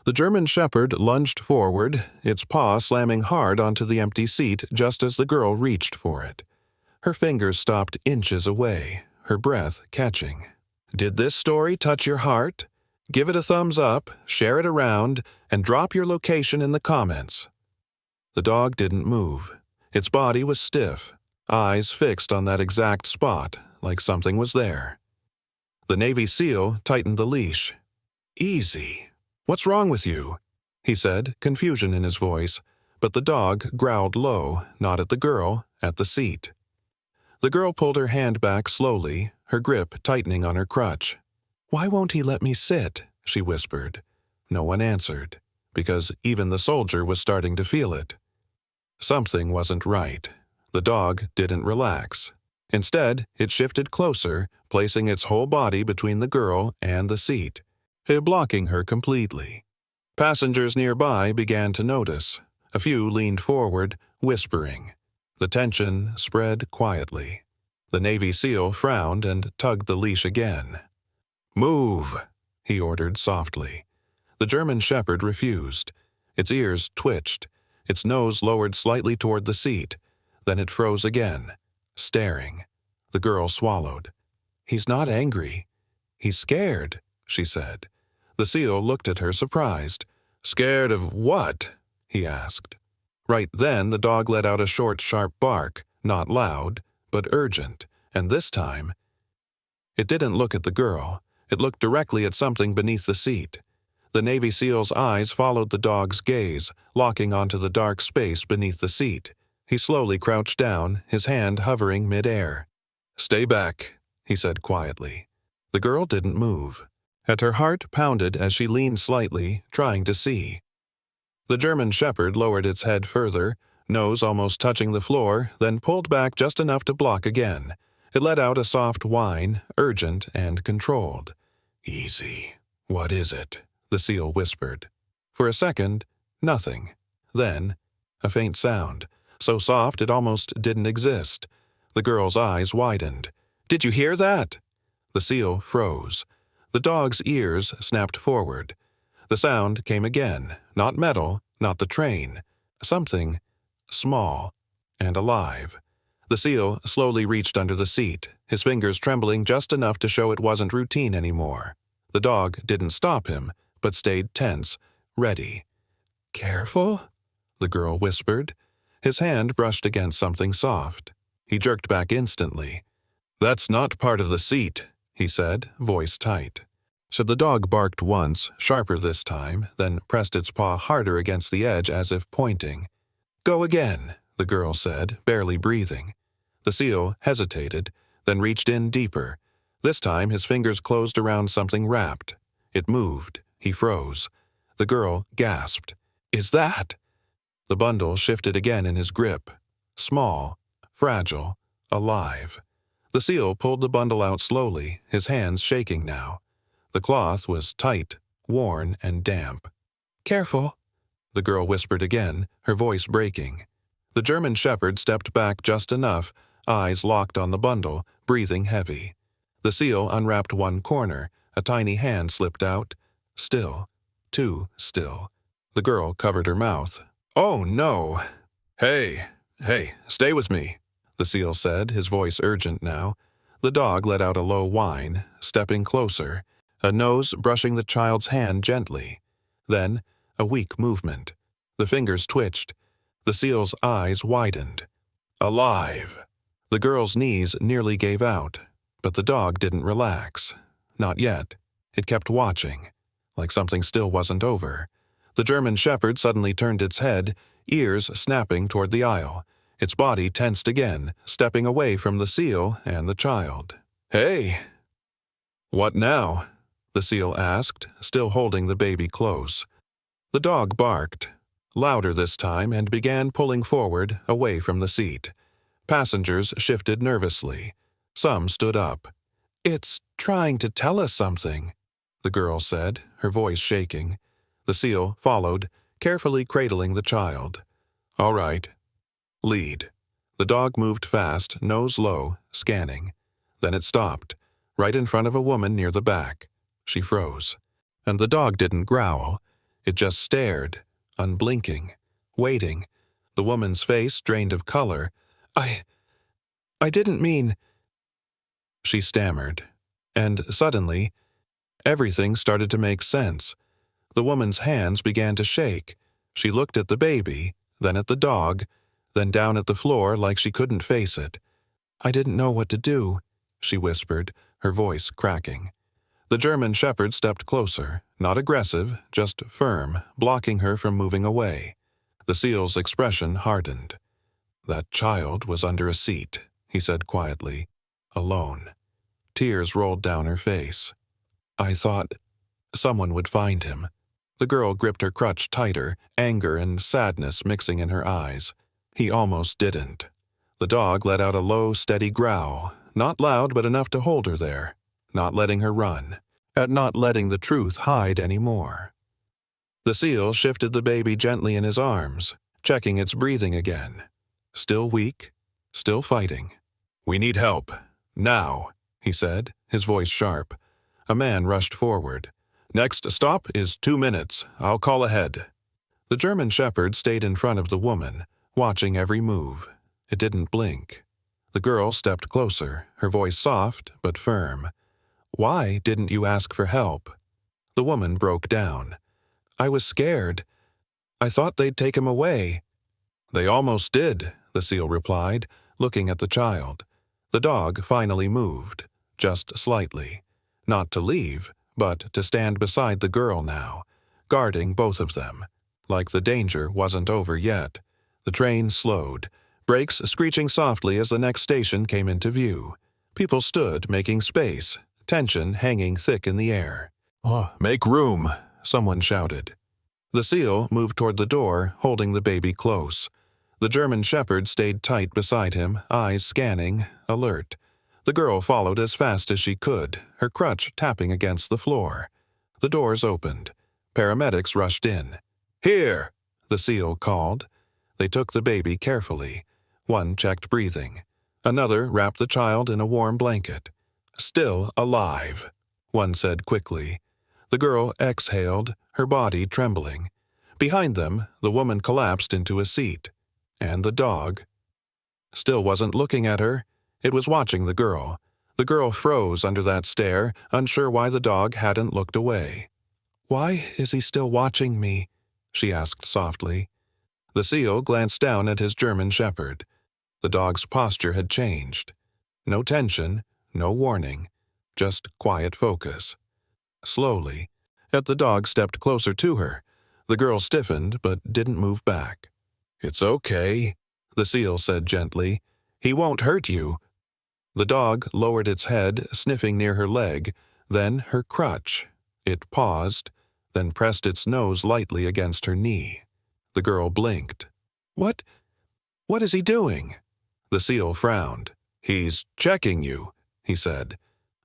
The German Shepherd lunged forward, its paw slamming hard onto the empty seat just as the girl reached for it. Her fingers stopped inches away, her breath catching. Did this story touch your heart? Give it a thumbs up, share it around, and drop your location in the comments. The dog didn't move. Its body was stiff, eyes fixed on that exact spot, like something was there. The Navy SEAL tightened the leash. "Easy. What's wrong with you?" he said, confusion in his voice, but the dog growled low, not at the girl, at the seat. The girl pulled her hand back slowly, her grip tightening on her crutch. "Why won't he let me sit?" she whispered. No one answered, because even the soldier was starting to feel it. Something wasn't right. The dog didn't relax. Instead, it shifted closer, placing its whole body between the girl and the seat, blocking her completely. Passengers nearby began to notice. A few leaned forward, whispering. The tension spread quietly. The Navy SEAL frowned and tugged the leash again. "Move," he ordered softly. The German Shepherd refused. Its ears twitched. Its nose lowered slightly toward the seat. Then it froze again, staring. The girl swallowed. "He's not angry. He's scared," she said. The SEAL looked at her surprised. "Scared of what?" he asked. Right then the dog let out a short, sharp bark, not loud, but urgent, and this time it didn't look at the girl. It looked directly at something beneath the seat. The Navy SEAL's eyes followed the dog's gaze, locking onto the dark space beneath the seat. He slowly crouched down, his hand hovering mid-air. "Stay back," he said quietly. The girl didn't move. And her heart pounded as she leaned slightly, trying to see. The German Shepherd lowered its head further, nose almost touching the floor, then pulled back just enough to block again. It let out a soft whine, urgent and controlled. "Easy. What is it?" the SEAL whispered. For a second, nothing. Then, a faint sound, so soft it almost didn't exist. The girl's eyes widened. "Did you hear that?" The SEAL froze. The dog's ears snapped forward. The sound came again, not metal, not the train. Something small and alive. The SEAL slowly reached under the seat, his fingers trembling just enough to show it wasn't routine anymore. The dog didn't stop him, but stayed tense, ready. "Careful," the girl whispered. His hand brushed against something soft. He jerked back instantly. "That's not part of the seat," he said, voice tight. So the dog barked once, sharper this time, then pressed its paw harder against the edge as if pointing. "Go again," the girl said, barely breathing. The SEAL hesitated, then reached in deeper. This time his fingers closed around something wrapped. It moved. He froze. The girl gasped. "Is that?" The bundle shifted again in his grip. Small, fragile, alive. The SEAL pulled the bundle out slowly, his hands shaking now. The cloth was tight, worn, and damp. "Careful," the girl whispered again, her voice breaking. The German Shepherd stepped back just enough, eyes locked on the bundle, breathing heavy. The SEAL unwrapped one corner, a tiny hand slipped out. Still. Too still. The girl covered her mouth. "Oh, no!" Hey, stay with me," the SEAL said, his voice urgent now. The dog let out a low whine, stepping closer, a nose brushing the child's hand gently. Then, a weak movement. The fingers twitched. The SEAL's eyes widened. "Alive!" The girl's knees nearly gave out, but the dog didn't relax. Not yet. It kept watching, like something still wasn't over. The German Shepherd suddenly turned its head, ears snapping toward the aisle. Its body tensed again, stepping away from the SEAL and the child. "Hey!" "What now?" the SEAL asked, still holding the baby close. The dog barked, louder this time, and began pulling forward, away from the seat. Passengers shifted nervously. Some stood up. "It's trying to tell us something," the girl said, her voice shaking. The SEAL followed, carefully cradling the child. "All right. Lead." The dog moved fast, nose low, scanning. Then it stopped, right in front of a woman near the back. She froze. And the dog didn't growl. It just stared, unblinking, waiting, the woman's face drained of color. I didn't mean," she stammered. And suddenly, everything started to make sense. The woman's hands began to shake. She looked at the baby, then at the dog, then down at the floor like she couldn't face it. "I didn't know what to do," she whispered, her voice cracking. The German shepherd stepped closer, not aggressive, just firm, blocking her from moving away. The seal's expression hardened. "That child was under a seat," he said quietly, "alone." Tears rolled down her face. "I thought someone would find him." The girl gripped her crutch tighter, anger and sadness mixing in her eyes. "He almost didn't." The dog let out a low, steady growl, not loud but enough to hold her there, not letting her run, at not letting the truth hide anymore. The seal shifted the baby gently in his arms, checking its breathing again. Still weak, still fighting. "We need help. Now," he said, his voice sharp. A man rushed forward. "Next stop is 2 minutes. I'll call ahead." The German shepherd stayed in front of the woman, watching every move. It didn't blink. The girl stepped closer, her voice soft but firm. "Why didn't you ask for help?" The woman broke down. "I was scared. I thought they'd take him away." "They almost did," the seal replied, looking at the child. The dog finally moved, just slightly. Not to leave, but to stand beside the girl now, guarding both of them, like the danger wasn't over yet. The train slowed, brakes screeching softly as the next station came into view. People stood, making space, tension hanging thick in the air. "Oh, make room," someone shouted. The seal moved toward the door, holding the baby close. The German shepherd stayed tight beside him, eyes scanning, alert. The girl followed as fast as she could, her crutch tapping against the floor. The doors opened. Paramedics rushed in. "Here!" the seal called. They took the baby carefully. One checked breathing. Another wrapped the child in a warm blanket. "Still alive," one said quickly. The girl exhaled, her body trembling. Behind them, the woman collapsed into a seat. And the dog still wasn't looking at her. It was watching the girl. The girl froze under that stare, unsure why the dog hadn't looked away. "Why is he still watching me?" she asked softly. The seal glanced down at his German shepherd. The dog's posture had changed. No tension, no warning, just quiet focus. Slowly, the dog stepped closer to her. The girl stiffened but didn't move back. "It's okay," the seal said gently. "He won't hurt you." The dog lowered its head, sniffing near her leg, then her crutch. It paused, then pressed its nose lightly against her knee. The girl blinked. What is he doing?" The seal frowned. "He's checking you," he said.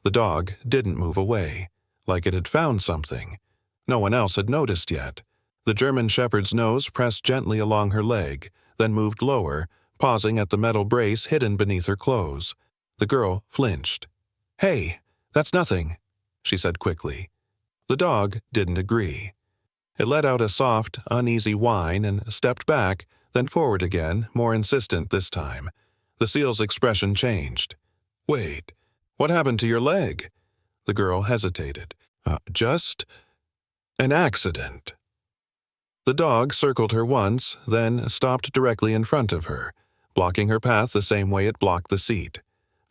The dog didn't move away, like it had found something. No one else had noticed yet. The German shepherd's nose pressed gently along her leg, then moved lower, pausing at the metal brace hidden beneath her clothes. The girl flinched. "Hey, that's nothing," she said quickly. The dog didn't agree. It let out a soft, uneasy whine and stepped back, then forward again, more insistent this time. The seal's expression changed. "Wait, what happened to your leg?" The girl hesitated. Just an accident." The dog circled her once, then stopped directly in front of her, blocking her path the same way it blocked the seat.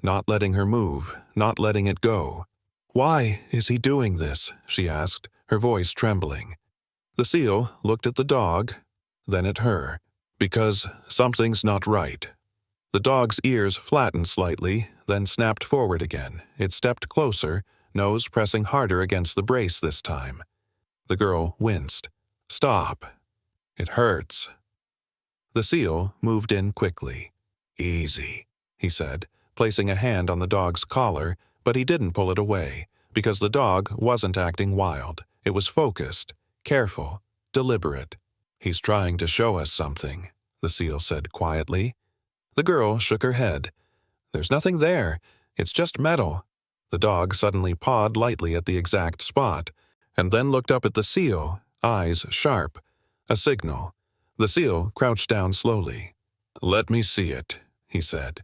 Not letting her move, not letting it go. "Why is he doing this?" she asked, her voice trembling. The seal looked at the dog, then at her. "Because something's not right." The dog's ears flattened slightly, then snapped forward again. It stepped closer, nose pressing harder against the brace this time. The girl winced. "Stop. It hurts." The seal moved in quickly. "Easy," he said, placing a hand on the dog's collar, but he didn't pull it away, because the dog wasn't acting wild. It was focused, careful, deliberate. "He's trying to show us something," the seal said quietly. The girl shook her head. "There's nothing there. It's just metal." The dog suddenly pawed lightly at the exact spot, and then looked up at the seal, eyes sharp. A signal. The seal crouched down slowly. "Let me see it," he said.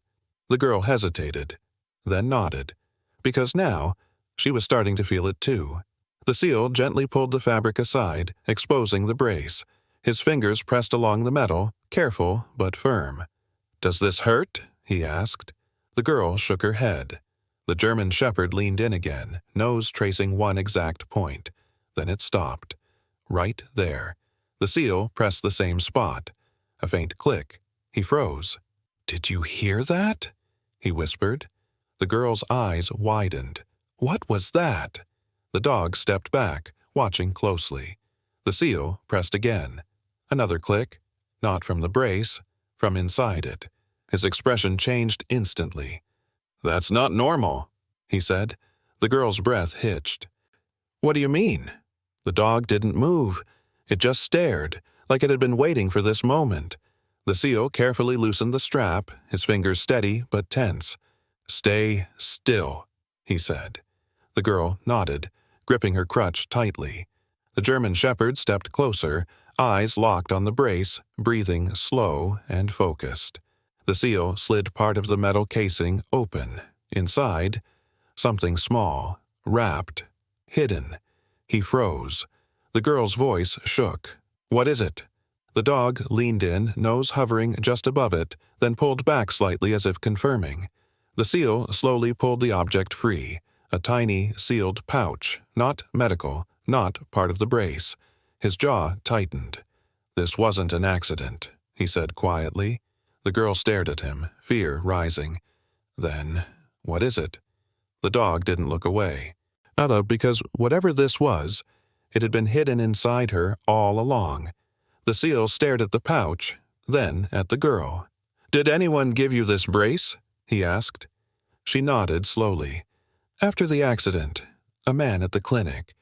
The girl hesitated, then nodded, because now she was starting to feel it too. The seal gently pulled the fabric aside, exposing the brace. His fingers pressed along the metal, careful but firm. "Does this hurt?" he asked. The girl shook her head. The German shepherd leaned in again, nose tracing one exact point. Then it stopped. Right there. The seal pressed the same spot. A faint click. He froze. "Did you hear that?" he whispered. The girl's eyes widened. What was that? The dog stepped back, watching closely. The seal pressed again. Another click. Not from the brace, from inside it. His expression changed instantly. "That's not normal," he said. The girl's breath hitched. "What do you mean?" The dog didn't move. It just stared, like it had been waiting for this moment. The seal carefully loosened the strap, his fingers steady but tense. "Stay still," he said. The girl nodded, gripping her crutch tightly. The German shepherd stepped closer, eyes locked on the brace, breathing slow and focused. The seal slid part of the metal casing open. Inside, something small, wrapped, hidden. He froze. The girl's voice shook. "What is it?" The dog leaned in, nose hovering just above it, then pulled back slightly as if confirming. The seal slowly pulled the object free, a tiny, sealed pouch, not medical, not part of the brace. His jaw tightened. "This wasn't an accident," he said quietly. The girl stared at him, fear rising. "Then, what is it?" The dog didn't look away. Because whatever this was, it had been hidden inside her all along. The seal stared at the pouch, then at the girl. "Did anyone give you this brace?" he asked. She nodded slowly. "After the accident, a man at the clinic.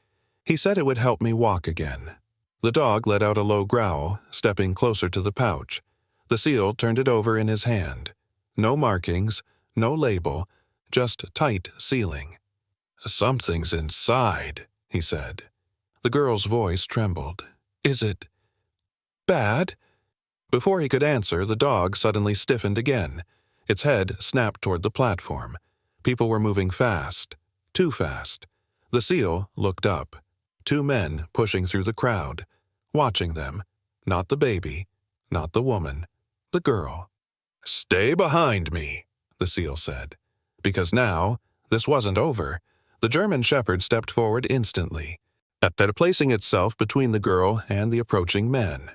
He said it would help me walk again." The dog let out a low growl, stepping closer to the pouch. The seal turned it over in his hand. No markings, no label, just tight sealing. "Something's inside," he said. The girl's voice trembled. "Is it bad?" Before he could answer, the dog suddenly stiffened again. Its head snapped toward the platform. People were moving fast. Too fast. The seal looked up. Two men pushing through the crowd. Watching them. Not the baby. Not the woman. The girl. "Stay behind me," the seal said. Because now, this wasn't over. The German shepherd stepped forward instantly, after placing itself between the girl and the approaching men.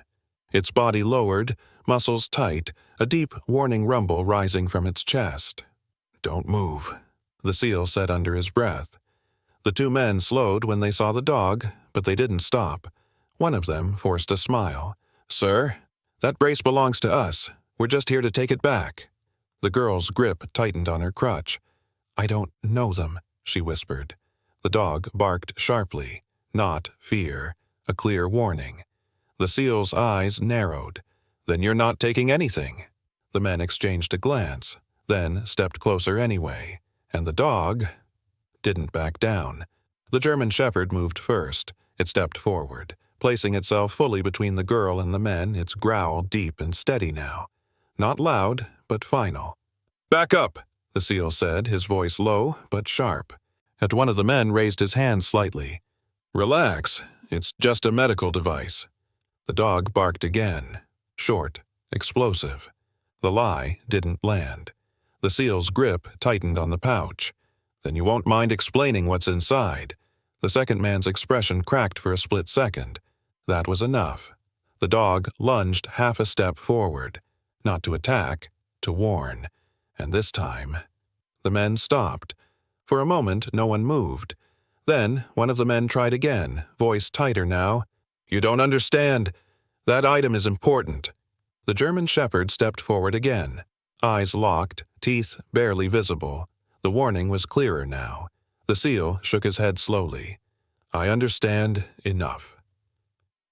Its body lowered, muscles tight, a deep, warning rumble rising from its chest. "Don't move," the seal said under his breath. The two men slowed when they saw the dog, but they didn't stop. One of them forced a smile. "Sir, that brace belongs to us. We're just here to take it back." The girl's grip tightened on her crutch. "I don't know them," she whispered. The dog barked sharply. Not fear, a clear warning. The seal's eyes narrowed. "Then you're not taking anything." The men exchanged a glance, then stepped closer anyway. And the dog didn't back down. The German shepherd moved first. It stepped forward, placing itself fully between the girl and the men, its growl deep and steady now. Not loud, but final. "Back up," the seal said, his voice low but sharp. And one of the men raised his hand slightly. "Relax, it's just a medical device." The dog barked again. Short, explosive. The lie didn't land. The seal's grip tightened on the pouch. "Then you won't mind explaining what's inside." The second man's expression cracked for a split second. That was enough. The dog lunged half a step forward. Not to attack, to warn. And this time, the men stopped. For a moment, no one moved. Then, one of the men tried again, voice tighter now. "You don't understand. That item is important." The German shepherd stepped forward again. Eyes locked, teeth barely visible. The warning was clearer now. The seal shook his head slowly. "I understand enough."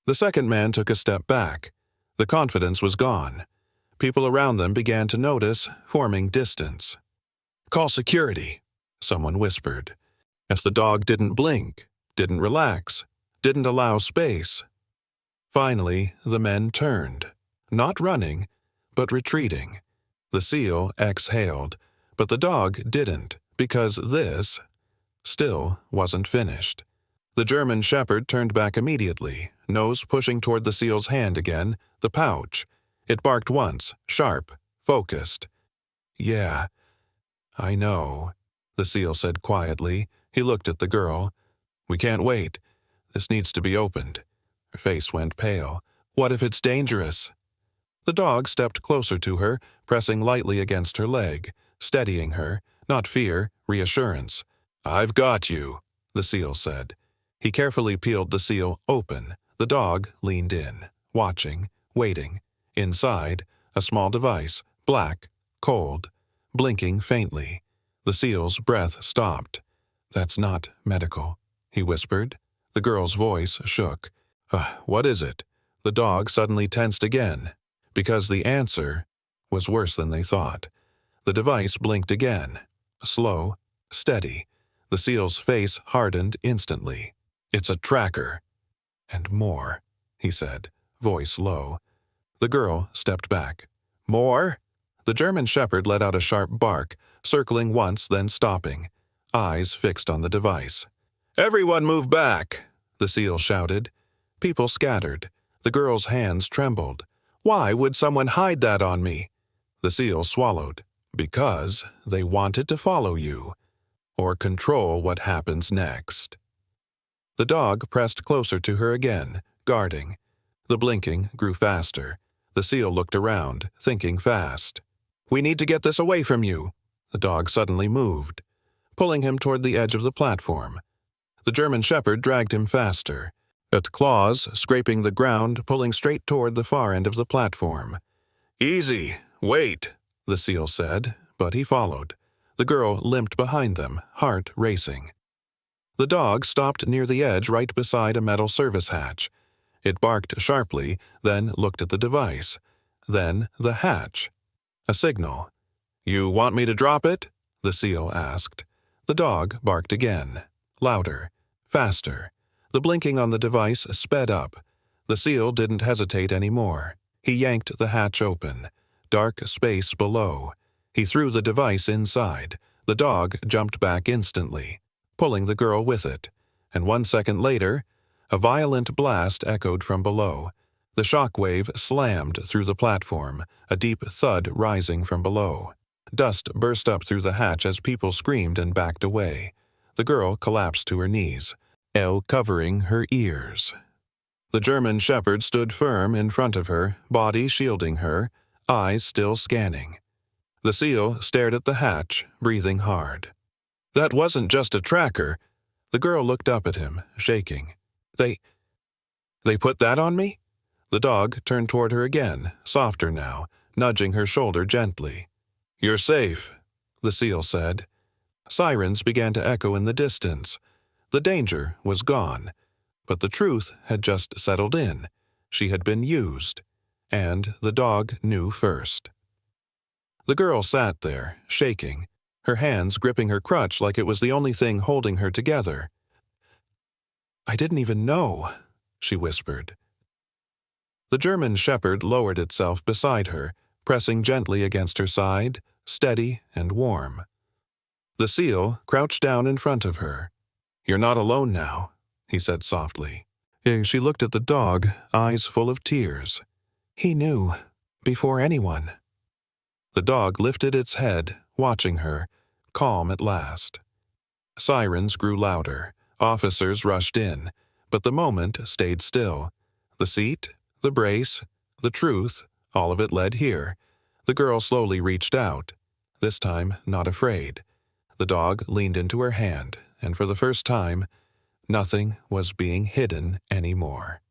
The second man took a step back. The confidence was gone. People around them began to notice, forming distance. "Call security," someone whispered. And the dog didn't blink, didn't relax, didn't allow space. Finally, the men turned. Not running, but retreating. The seal exhaled, but the dog didn't, because this still wasn't finished. The German shepherd turned back immediately, nose pushing toward the seal's hand again, the pouch. It barked once, sharp, focused. "Yeah, I know," the seal said quietly. He looked at the girl. "We can't wait. This needs to be opened." Her face went pale. "What if it's dangerous?" The dog stepped closer to her, pressing lightly against her leg, steadying her, not fear, reassurance. "I've got you," the seal said. He carefully peeled the seal open. The dog leaned in, watching, waiting. Inside, a small device, black, cold, blinking faintly. The seal's breath stopped. "That's not medical," he whispered. The girl's voice shook. What is it?" The dog suddenly tensed again, because the answer was worse than they thought. The device blinked again. Slow, steady. The seal's face hardened instantly. "It's a tracker." "And more," he said, voice low. The girl stepped back. "More?" The German shepherd let out a sharp bark, circling once, then stopping, eyes fixed on the device. "Everyone move back!" the seal shouted. People scattered. The girl's hands trembled. "Why would someone hide that on me?" The seal swallowed. "Because they wanted to follow you, or control what happens next." The dog pressed closer to her again, guarding. The blinking grew faster. The seal looked around, thinking fast. "We need to get this away from you." The dog suddenly moved, pulling him toward the edge of the platform. The German shepherd dragged him faster, at claws scraping the ground, pulling straight toward the far end of the platform. "Easy, wait," the seal said, but he followed. The girl limped behind them, heart racing. The dog stopped near the edge right beside a metal service hatch. It barked sharply, then looked at the device. Then the hatch. A signal. "You want me to drop it?" the seal asked. The dog barked again, louder, faster. The blinking on the device sped up. The seal didn't hesitate anymore. He yanked the hatch open. Dark space below. He threw the device inside. The dog jumped back instantly, pulling the girl with it. And 1 second later, a violent blast echoed from below. The shock wave slammed through the platform, a deep thud rising from below. Dust burst up through the hatch as people screamed and backed away. The girl collapsed to her knees, air covering her ears. The German shepherd stood firm in front of her, body shielding her, eyes still scanning. The seal stared at the hatch, breathing hard. "That wasn't just a tracker." The girl looked up at him, shaking. They put that on me?" The dog turned toward her again, softer now, nudging her shoulder gently. "You're safe," the seal said. Sirens began to echo in the distance. The danger was gone, but the truth had just settled in. She had been used, and the dog knew first. The girl sat there, shaking, her hands gripping her crutch like it was the only thing holding her together. "I didn't even know," she whispered. The German shepherd lowered itself beside her, pressing gently against her side, steady and warm. The seal crouched down in front of her. "You're not alone now," he said softly. She looked at the dog, eyes full of tears. He knew, before anyone. The dog lifted its head, watching her, calm at last. Sirens grew louder. Officers rushed in, but the moment stayed still. The seat, the brace, the truth, all of it led here. The girl slowly reached out, this time not afraid. The dog leaned into her hand, and for the first time, nothing was being hidden anymore.